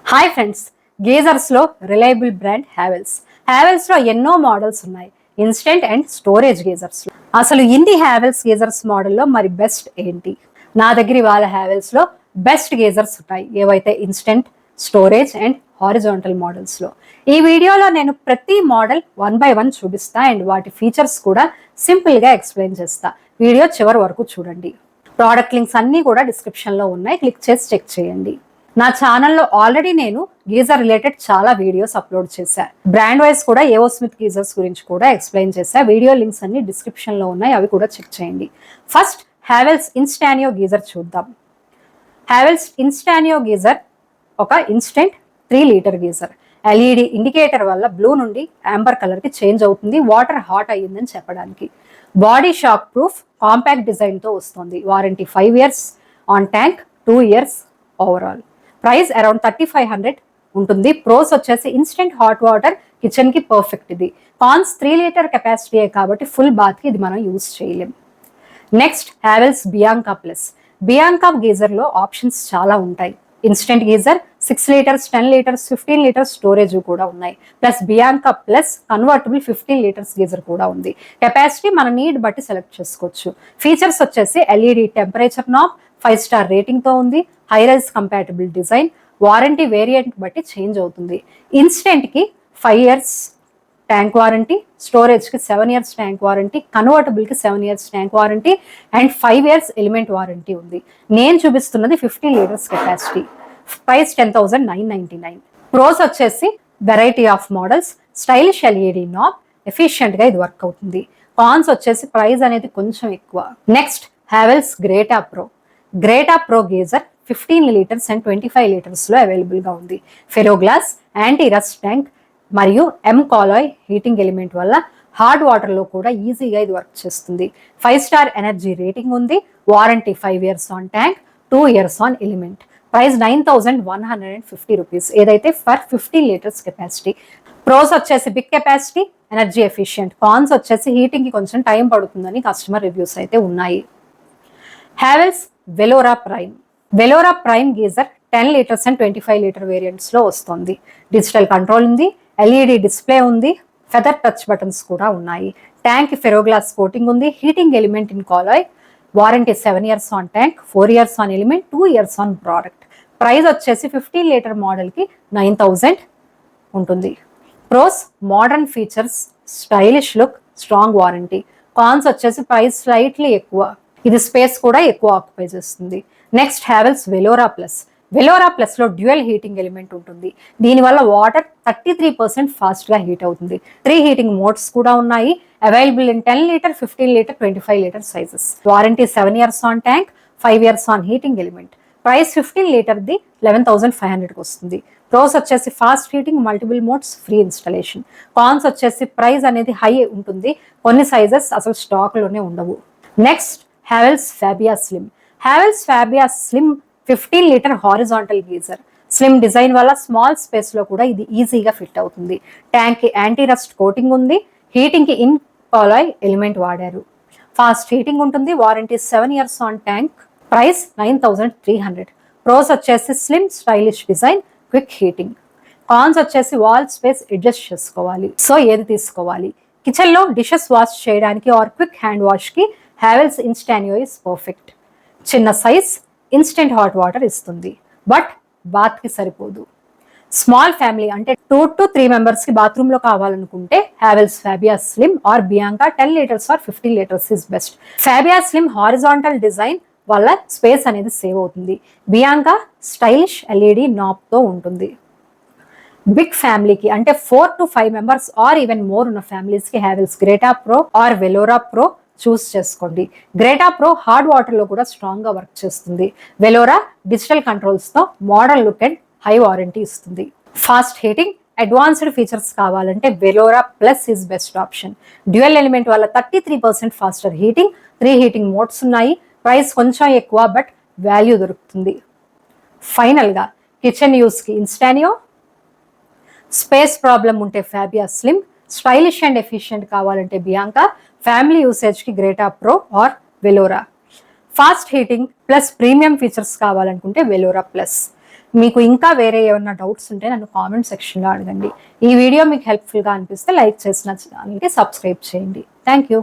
Hi friends, గీజర్స్లో reliable brand హ్యావెల్స్లో ఎన్నో models ఉన్నాయి. Instant and storage గీజర్స్లో అసలు ఇన్ని హ్యావెల్స్ గీజర్స్ మోడల్లో మరి బెస్ట్ ఏంటి? నా దగ్గర ఇవాళ హ్యావెల్స్లో బెస్ట్ గీజర్స్ ఉన్నాయి. ఏవైతే ఇన్స్టెంట్, స్టోరేజ్ అండ్ హారిజాంటల్ మోడల్స్లో. ఈ వీడియోలో నేను ప్రతి మోడల్ 1 by 1 చూపిస్తా అండ్ వాటి ఫీచర్స్ కూడా సింపుల్గా ఎక్స్ప్లెయిన్ చేస్తా. వీడియో చివరి వరకు చూడండి. ప్రోడక్ట్ లింక్స్ అన్నీ కూడా డిస్క్రిప్షన్లో ఉన్నాయి, క్లిక్ చేసి చెక్ చేయండి. నా ఛానల్లో ఆల్రెడీ నేను గీజర్ రిలేటెడ్ చాలా వీడియోస్ అప్లోడ్ చేశా. బ్రాండ్ వైజ్ కూడా ఏవో స్మిత్ గీజర్స్ గురించి కూడా ఎక్స్ప్లెయిన్ చేశా. వీడియో లింక్స్ అన్ని డిస్క్రిప్షన్లో ఉన్నాయి, అవి కూడా చెక్ చేయండి. ఫస్ట్ హ్యావెల్స్ ఇన్స్టానియో గీజర్ చూద్దాం. హ్యావెల్స్ ఇన్స్టానియో గీజర్ ఒక instant 3 litre geyser. LED indicator వల్ల బ్లూ నుండి యాంబర్ కలర్కి చేంజ్ అవుతుంది, వాటర్ హాట్ అయ్యిందని చెప్పడానికి. బాడీ షాక్ ప్రూఫ్ కాంపాక్ట్ డిజైన్తో వస్తుంది. Warranty 5 years on tank, 2 years overall. Price around 3500 ఉంటుంది. ప్రోస్ వచ్చేసి ఇన్స్టెంట్ హాట్ వాటర్ కిచెన్ కి పర్ఫెక్ట్ ఇది. కాన్స్ 3 లీటర్ కెపాసిటీయే కాబట్టి ఫుల్ బాత్ కి ఇది మనం యూజ్ చేయలేం. Next Havells Bianca plus. Bianca geyser లో ఆప్షన్స్ చాలా ఉంటాయి. Instant geyser 6 litres, 10 litres, 15 litres storage కూడా ఉన్నాయి. Plus Bianca plus convertible 15 litres geyser కూడా ఉంది. కెపాసిటీ మన నీడ్ బట్టి సెలెక్ట్ చేసుకోవచ్చు. ఫీచర్స్ వచ్చేసి ఎల్ఈడి టెంపరేచర్ నాబ్, 5 star రేటింగ్తో ఉంది, high rise compatible design, warranty variant బట్టి చేంజ్ అవుతుంది. ఇన్స్టెంట్కి 5 years ట్యాంక్ వారంటీ, స్టోరేజ్కి 7 years ట్యాంక్ వారంటీ, కన్వర్టబుల్కి 7 years tank warranty and 5 years element warranty ఉంది. నేను చూపిస్తున్నది 15 లీటర్స్ కెపాసిటీ. ప్రైస్ 10,999. ప్రోస్ వచ్చేసి variety of models, stylish LED knob, ఎఫిషియెంట్గా ఇది వర్క్ అవుతుంది. కాన్స్ వచ్చేసి ప్రైస్ అనేది కొంచెం ఎక్కువ. Next Havells Greta pro. గ్రేటా Pro geyser 15 litres and 25 లీటర్స్లో అవైలబుల్గా ఉంది. ఫెరోగ్లాస్, యాంటీ రస్ట్ ట్యాంక్ మరియు కాలాయ్ హీటింగ్ ఎలిమెంట్ వల్ల హార్డ్ వాటర్లో కూడా ఈజీగా ఇది వర్క్ చేస్తుంది. 5 star ఎనర్జీ రేటింగ్ ఉంది. Warranty 5 years on tank, 2 years on element. Price 9,150 rupees, ఏదైతే ఫర్ 15 లీటర్స్ కెపాసిటీ. ప్రోస్ వచ్చేసి big capacity, energy efficient. Cons వచ్చేసి హీటింగ్కి కొంచెం టైం పడుతుందని కస్టమర్ రివ్యూస్ అయితే ఉన్నాయి. Havells Velora Prime. Velora Prime geyser 10 litres and 25 litre వేరియంట్స్లో వస్తుంది. డిజిటల్ కంట్రోల్ ఉంది, ఎల్ఈడి డిస్ప్లే ఉంది, ఫెదర్ టచ్ బటన్స్ కూడా ఉన్నాయి. ట్యాంక్ ఫెరోగ్లాస్ కోటింగ్ ఉంది, heating element Incoloy, warranty 7 years on tank, 4 years on element, 2 years on product. Price వచ్చేసి 15 litre మోడల్కి 9,000 ఉంటుంది. Pros modern features, stylish look, strong warranty. Cons వచ్చేసి price slightly ఎక్కువ, ఇది space కూడా ఎక్కువ ఆక్యుపై చేస్తుంది. Next Havells Velora plus. Velora ప్లస్లో డ్యూయల్ హీటింగ్ ఎలిమెంట్ ఉంటుంది. దీనివల్ల వాటర్ 33% ఫాస్ట్గా హీట్ అవుతుంది. 3 హీటింగ్ మోడ్స్ కూడా ఉన్నాయి. Available in 10 litre, 15 litre, 25 litre sizes. Warranty 7 years on tank, 5 years on heating element. Price 15 లీటర్ది 11,500కి వస్తుంది. ప్రోస్ వచ్చేసి fast heating, multiple modes, free installation. Cons వచ్చేసి ప్రైస్ అనేది హై ఉంటుంది, కొన్ని సైజెస్ అసలు స్టాక్లోనే ఉండవు. Next Havells Fabia slim. Havells Fabia slim 15 litre horizontal geyser. Slim design వల్ల స్మాల్ స్పేస్లో కూడా ఇది ఈజీగా ఫిట్ అవుతుంది. ట్యాంక్కి యాంటీ రస్ట్ కోటింగ్ ఉంది, హీటింగ్కి ఇన్ కాలాయ్ ఎలిమెంట్ వాడారు. ఫాస్ట్ హీటింగ్ ఉంటుంది, warranty 7 years on tank. Price 9,300. Pros వచ్చేసి slim stylish design, quick heating. Cons వచ్చేసి వాల్ స్పేస్ అడ్జస్ట్ చేసుకోవాలి. సో ఏది తీసుకోవాలి? కిచెన్లో డిషెస్ వాష్ చేయడానికి ఆర్ క్విక్ హ్యాండ్ వాష్కి హ్యావెల్స్ ఇన్స్టానియో ఇస్ పర్ఫెక్ట్. చిన్న సైజ్, ఇన్స్టెంట్ హాట్ వాటర్ ఇస్తుంది, బట్ బాత్కి సరిపోదు. స్మాల్ ఫ్యామిలీ అంటే 2 to 3 మెంబర్స్కి బాత్రూంలో కావాలనుకుంటే Havells Fabia Slim or Bianca 10 litres or 15 litres is best. Fabia Slim horizontal design వల్ల స్పేస్ అనేది సేవ్ అవుతుంది. బియాంకా స్టైలిష్ ఎల్ఈడి నాబ్తో ఉంటుంది. బిగ్ ఫ్యామిలీకి అంటే 4 to 5 members or even more ఉన్న ఫ్యామిలీస్కి Havells Greta Pro or Velora Pro choose చేసుకోండి. గ్రేటా ప్రో హార్డ్ వాటర్లో కూడా స్ట్రాంగ్గా వర్క్ చేస్తుంది. వెలోరా డిజిటల్ కంట్రోల్స్తో modern look and high warranty ఇస్తుంది. ఫాస్ట్ హీటింగ్, అడ్వాన్స్డ్ ఫీచర్స్ కావాలంటే Velora Plus is best option. Dual element వల్ల 33% ఫాస్టర్ హీటింగ్, 3 హీటింగ్ మోడ్స్ ఉన్నాయి. ప్రైస్ కొంచెం ఎక్కువ, బట్ వాల్యూ దొరుకుతుంది. ఫైనల్గా కిచెన్ యూస్కి ఇన్స్టానియో, స్పేస్ ప్రాబ్లం ఉంటే Fabia Slim, stylish and efficient కావాలంటే బియాంకా, ఫ్యామిలీ యూసేజ్కి Greta Pro or Velora. Fast heating plus premium features కావాలనుకుంటే వెలోరా ప్లస్. మీకు ఇంకా వేరే ఏమైనా డౌట్స్ ఉంటే నన్ను కామెంట్ సెక్షన్లో అడగండి. ఈ వీడియో మీకు హెల్ప్ఫుల్గా అనిపిస్తే లైక్ చేసిన ఛానల్కి సబ్స్క్రైబ్ చేయండి. Thank you.